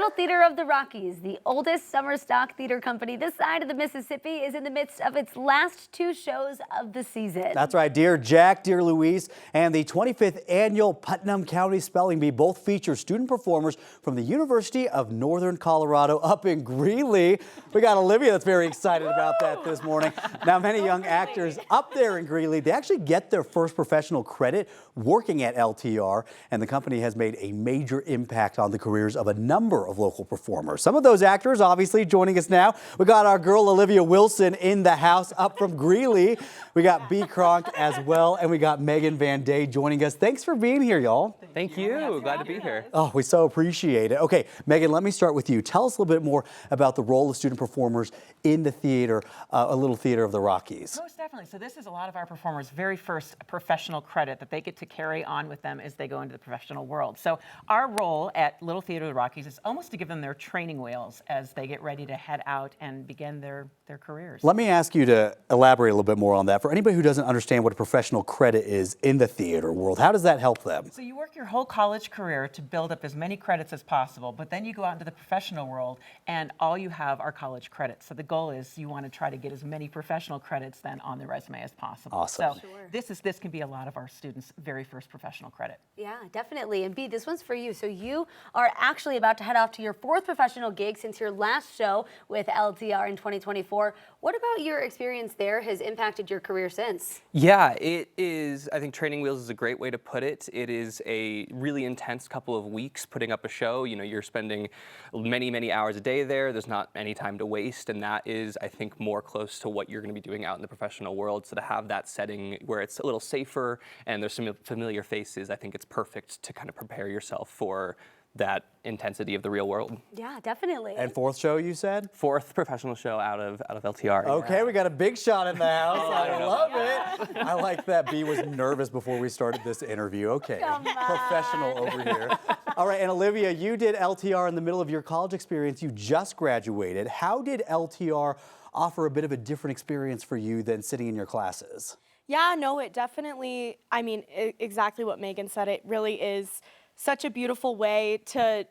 Little Theater of the Rockies, the oldest summer stock theater company this side of the Mississippi, is in the midst of its last two shows of the season. That's right. Dear Jack, Dear Louise, and the 25th annual Putnam County Spelling Bee both feature student performers from the University of Northern Colorado up in Greeley. We got Olivia that's very excited about that this morning. Now, many young actors up there in Greeley, they actually get their first professional credit working at LTR, and the company has made a major impact on the careers of a number of local performers. Some of those actors obviously joining us now. We got our girl Olivia Wilson in the house up from Greeley. We got B. Kronk as well, and we got Megan Van Day joining us. Thanks for being here, y'all. Thank you. Glad to be here. Oh, we so appreciate it. Okay, Megan, let me start with you. Tell us a little bit more about the role of student performers in the theater, a Little Theater of the Rockies. Most definitely. So this is a lot of our performers' very first professional credit that they get to carry on with them as they go into the professional world. So our role at Little Theater of the Rockies is almost to give them their training wheels as they get ready to head out and begin their careers. Let me ask you to elaborate a little bit more on that. For anybody who doesn't understand what a professional credit is in the theater world, how does that help them? So you work your whole college career to build up as many credits as possible, but then you go out into the professional world and all you have are college credits. So the goal is you want to try to get as many professional credits then on the resume as possible. Awesome. So this can be a lot of our students' very first professional credit. Yeah, definitely. And B, this one's for you. So you are actually about to head off to your fourth professional gig since your last show with LTR in 2024. What about your experience there has impacted your career since? Yeah, it is. I think training wheels is a great way to put it. It is a really intense couple of weeks putting up a show. You know, you're spending many, many hours a day there. There's not any time to waste, and that is, I think, more close to what you're going to be doing out in the professional world. So to have that setting where it's a little safer and there's some familiar faces, I think it's perfect to kind of prepare yourself for that intensity of the real world. Yeah, definitely. And fourth show, you said? Fourth professional show out of LTR. Okay, yeah. we got a big shot in the house. I know love it. I like that B was nervous before we started this interview. Okay, professional over here. All right, and Olivia, you did LTR in the middle of your college experience. You just graduated. How did LTR offer a bit of a different experience for you than sitting in your classes? Yeah, no, it definitely, I mean, exactly what Megan said. It really is such a beautiful way to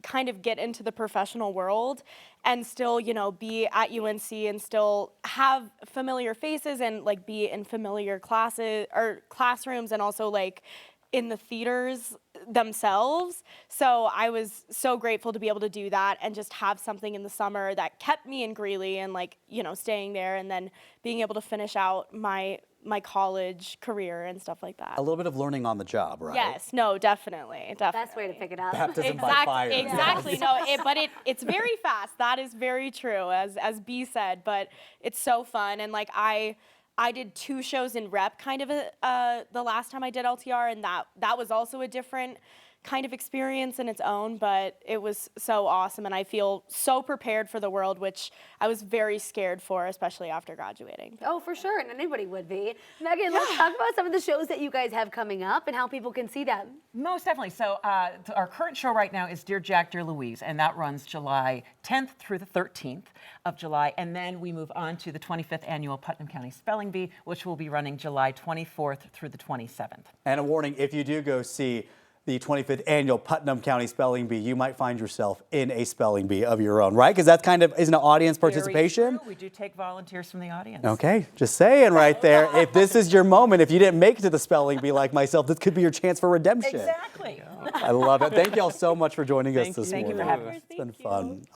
kind of get into the professional world and still, you know, be at UNC and still have familiar faces and like be in familiar classes or classrooms and also like in the theaters themselves. So I was so grateful to be able to do that and just have something in the summer that kept me in Greeley and like, you know, staying there and then being able to finish out my college career and stuff like that. A little bit of learning on the job, right? Yes, no, definitely. Best way to pick it up. Baptism by fire. Exactly. No, it's very fast. That is very true, as B said. But it's so fun, and like I did 2 shows in rep kind of the last time I did LTR, and that was also a different kind of experience in its own, but it was so awesome, and I feel so prepared for the world, which I was very scared for, especially after graduating. Oh, for sure, and anybody would be. Megan, let's talk about some of the shows that you guys have coming up and how people can see them. Most definitely. So our current show right now is Dear Jack, Dear Louise, and that runs July 10th through the 13th of July. And then we move on to the 25th annual Putnam County Spelling Bee, which will be running July 24th through the 27th. And a warning, if you do go see the 25th annual Putnam County Spelling Bee, you might find yourself in a spelling bee of your own, right? Because that's kind of, isn't it audience participation? Very true. We do take volunteers from the audience. Okay, just saying right there. If this is your moment, if you didn't make it to the spelling bee like myself, this could be your chance for redemption. Exactly. I love it. Thank you all so much for joining us this morning. Thank you for having us. It's been fun.